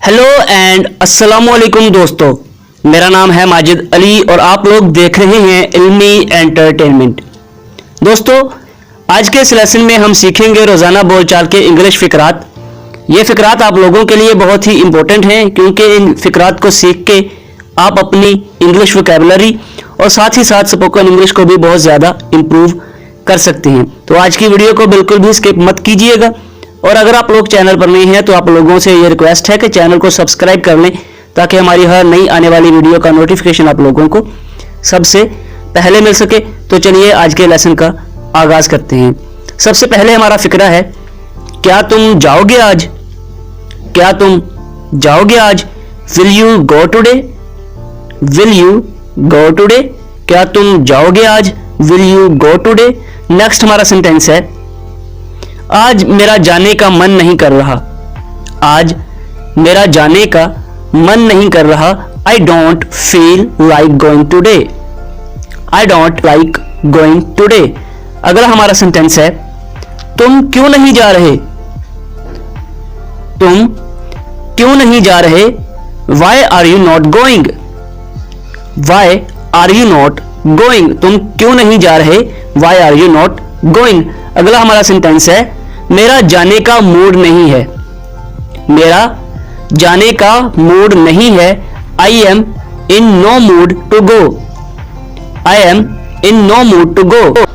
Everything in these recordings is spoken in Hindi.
हेलो एंड अस्सलाम वालेकुम दोस्तों, मेरा नाम है माजिद अली और आप लोग देख रहे हैं इल्मी एंटरटेनमेंट। दोस्तों, आज के इस लेसन में हम सीखेंगे रोज़ाना बोलचाल के इंग्लिश फ़िकरात। ये फ़िकरात आप लोगों के लिए बहुत ही इंपॉर्टेंट हैं क्योंकि इन फ़िकरात को सीख के आप अपनी इंग्लिश वोकैबुलरी और साथ ही साथ स्पोकन इंग्लिश को भी बहुत ज़्यादा इम्प्रूव कर सकते हैं। तो आज की वीडियो को बिल्कुल भी स्किप मत कीजिएगा और अगर आप लोग चैनल पर नहीं हैं तो आप लोगों से ये रिक्वेस्ट है कि चैनल को सब्सक्राइब कर लें ताकि हमारी हर नई आने वाली वीडियो का नोटिफिकेशन आप लोगों को सबसे पहले मिल सके। तो चलिए आज के लेसन का आगाज करते हैं। सबसे पहले हमारा फिक्रा है, क्या तुम जाओगे आज? क्या तुम जाओगे आज? Will you go today? Will you go today? क्या तुम जाओगे आज? Will you go today? Next हमारा सेंटेंस है, आज मेरा जाने का मन नहीं कर रहा। आज मेरा जाने का मन नहीं कर रहा। I don't feel like going today. I don't like going today. अगला हमारा सेंटेंस है, तुम क्यों नहीं जा रहे? तुम क्यों नहीं जा रहे? Why are you not going? Why are you not going? तुम क्यों नहीं जा रहे? Why are you not going? अगला हमारा सेंटेंस है, मेरा जाने का मूड नहीं है। मेरा जाने का मूड नहीं है। I am in no mood to go. I am in no mood to go.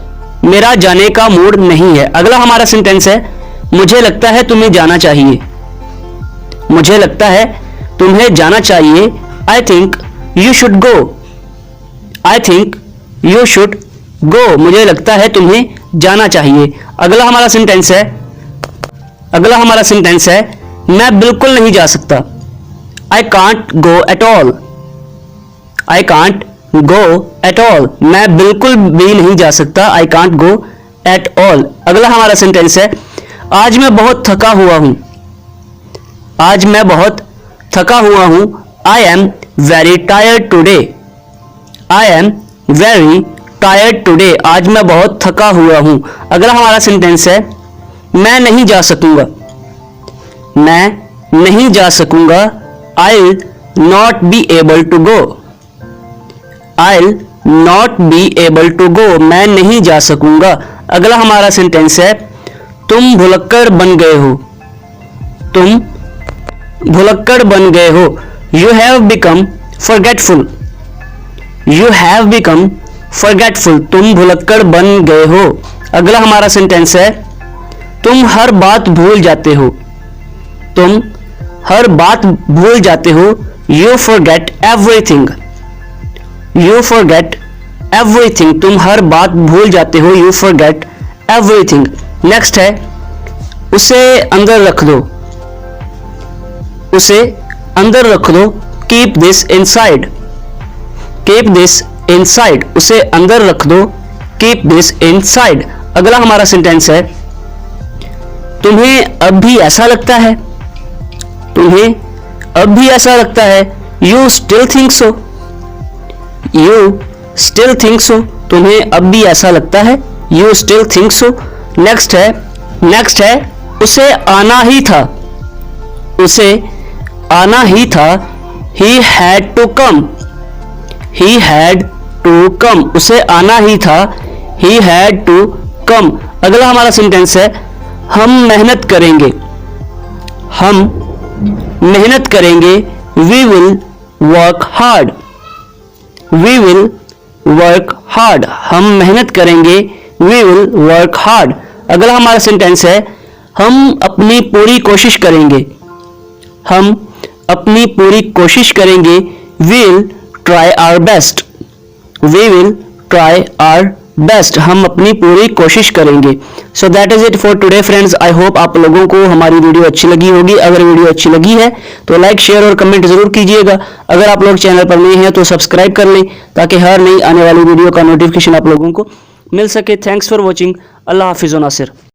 मेरा जाने का मूड नहीं है। अगला हमारा सेंटेंस है, मुझे लगता है तुम्हें जाना चाहिए। मुझे लगता है तुम्हें जाना चाहिए। I think you should go. I think you should go. मुझे लगता है तुम्हें जाना चाहिए। अगला हमारा सेंटेंस है, मैं बिल्कुल नहीं जा सकता। I can't go at all. I can't go at all. मैं बिल्कुल भी नहीं जा सकता। I can't go at all. अगला हमारा सेंटेंस है, आज मैं बहुत थका हुआ हूं। आज मैं बहुत थका हुआ हूं। I am very tired today. I am very tired today. आज मैं बहुत थका हुआ हूं। अगला हमारा सेंटेंस है, मैं नहीं जा सकूंगा। मैं नहीं जा सकूंगा। I'll not be able to go. I'll not be able to go. मैं नहीं जा सकूंगा। अगला हमारा सेंटेंस है, तुम भुलक्कड़ बन गए हो। तुम भुलक्कड़ बन गए हो। You have become forgetful. You have become forgetful. तुम भुलक्कड़ बन गए हो। अगला हमारा सेंटेंस है, तुम हर बात भूल जाते हो। तुम हर बात भूल जाते हो। You forget everything. You forget everything. तुम हर बात भूल जाते हो। You forget everything. नेक्स्ट है, उसे अंदर रख दो। उसे अंदर रख दो। Keep this inside. Keep this inside. उसे अंदर रख दो। Keep this inside. अगला हमारा सेंटेंस है, तुम्हें अब भी ऐसा लगता है। तुम्हें अब भी ऐसा लगता है। You still think so. You still think so. तुम्हें अब भी ऐसा लगता है। You still think so. Next है, उसे आना ही था। उसे आना ही था। He had to come. He had to come. उसे आना ही था। He had to come. अगला हमारा सेंटेंस है, हम मेहनत करेंगे। हम मेहनत करेंगे। We will work hard. We will work hard. हम मेहनत करेंगे। We will work hard. अगला हमारा सेंटेंस है, हम अपनी पूरी कोशिश करेंगे। हम अपनी पूरी कोशिश करेंगे। We will try our best. We will try our best. हम अपनी पूरी कोशिश करेंगे। So that is it for today friends. I hope आप लोगों को हमारी वीडियो अच्छी लगी होगी। अगर वीडियो अच्छी लगी है तो लाइक शेयर और कमेंट जरूर कीजिएगा। अगर आप लोग चैनल पर नए हैं तो सब्सक्राइब कर लें ताकि हर नई आने वाली वीडियो का नोटिफिकेशन आप लोगों को मिल सके। Thanks for watching. अल्लाह हाफिज़ व नासिर।